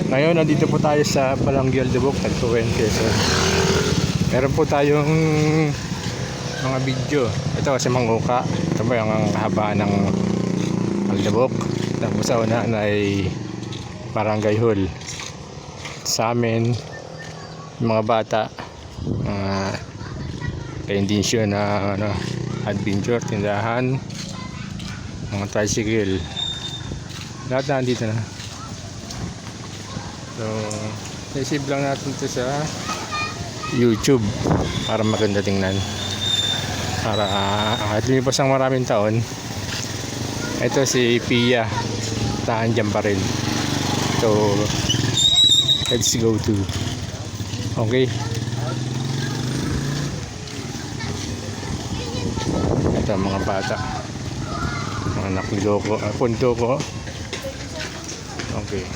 Ngayon, nandito po tayo sa Balanggy Aldabok, Tagpuan, Quezon. Meron po tayong mga video. Ito kasi manguka. Ito ba yung kahabaan ng Aldabok. Tapos sa unahan ay Barangay Hall. Sa amin, yung mga bata, ka-indensyon na adventure, tindahan, mga tricycle. Lahat na andito na. So, naisip lang natin ito sa YouTube para maganda tingnan. Para kahit lumipas ang maraming taon, ito si Pia, tahan dyan pa rin. So, let's go to. Okay. Ito mga bata. Mga anak ni Doko, Pundo ko. Okay.